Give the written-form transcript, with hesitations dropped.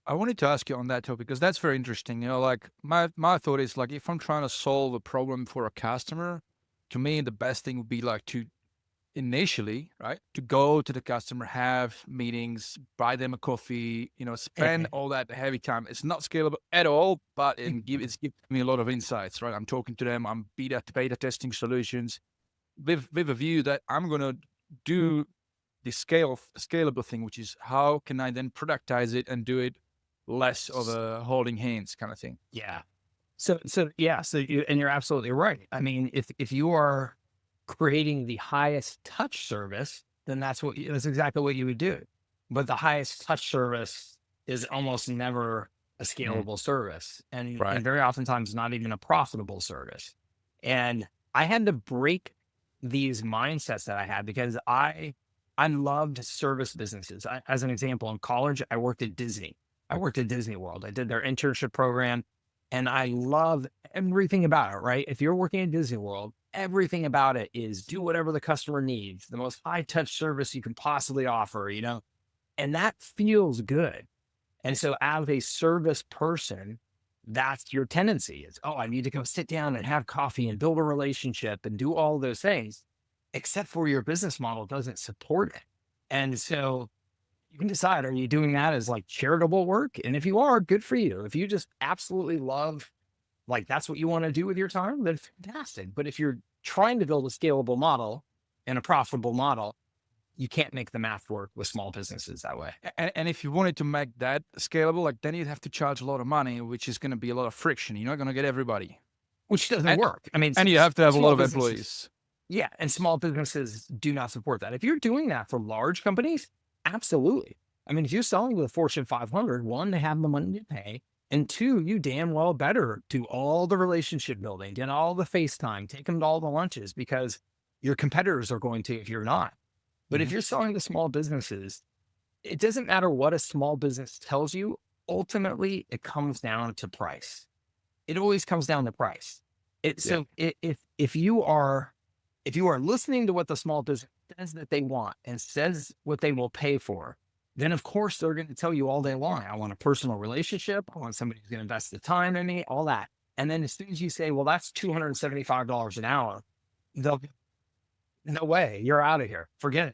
I wanted to ask you on that topic because that's very interesting. Like my thought is like if I'm trying to solve a problem for a customer, to me the best thing would be like to initially, right, to go to the customer, have meetings, buy them a coffee, spend all that heavy time. It's not scalable at all, but it's giving me a lot of insights, right? I'm talking to them, I'm beta testing solutions with a view that I'm gonna do the scalable thing, which is how can I then productize it and do it less of a holding hands kind of thing. Yeah. You're absolutely right. I mean, if you are creating the highest touch service, then that's exactly what you would do. But the highest touch service is almost never a Mm, scalable service, and right. very oftentimes not even a profitable service. And I had to break these mindsets that I had because I loved service businesses. As an example, in college, I worked at Disney. I worked at Disney World. I did their internship program and I love everything about it, right? If you're working at Disney World, everything about it is do whatever the customer needs, the most high touch service you can possibly offer, and that feels good. And so, as a service person, that's your tendency is, oh, I need to go sit down and have coffee and build a relationship and do all those things, except for your business model doesn't support it. And so, you can decide, are you doing that as like charitable work? And if you are, good for you. If you just absolutely love, like that's what you want to do with your time, then fantastic. But if you're trying to build a scalable model and a profitable model, you can't make the math work with small businesses that way, And if you wanted to make that scalable, like then you'd have to charge a lot of money, which is going to be a lot of friction. You're not going to get everybody, which doesn't and work. I mean, and you have to have a lot small of businesses, employees. yeah, and small businesses do not support that. If you're doing that for large companies, absolutely. I mean, if you're selling to the Fortune 500, one, they have the money to pay. And two, you damn well better do all the relationship building, get all the FaceTime, take them to all the lunches because your competitors are going to if you're not. But if Mhm. you're selling to small businesses, it doesn't matter what a small business tells you. Ultimately, it comes down to price. It always comes down to price. It Yeah. so if you are listening to what the small business says that they want and says what they will pay for, then of course they're going to tell you all day long, I want a personal relationship. I want somebody who's going to invest the time in me, all that. And then as soon as you say, well, that's $275 an hour, they'll no way, you're out of here. Forget it.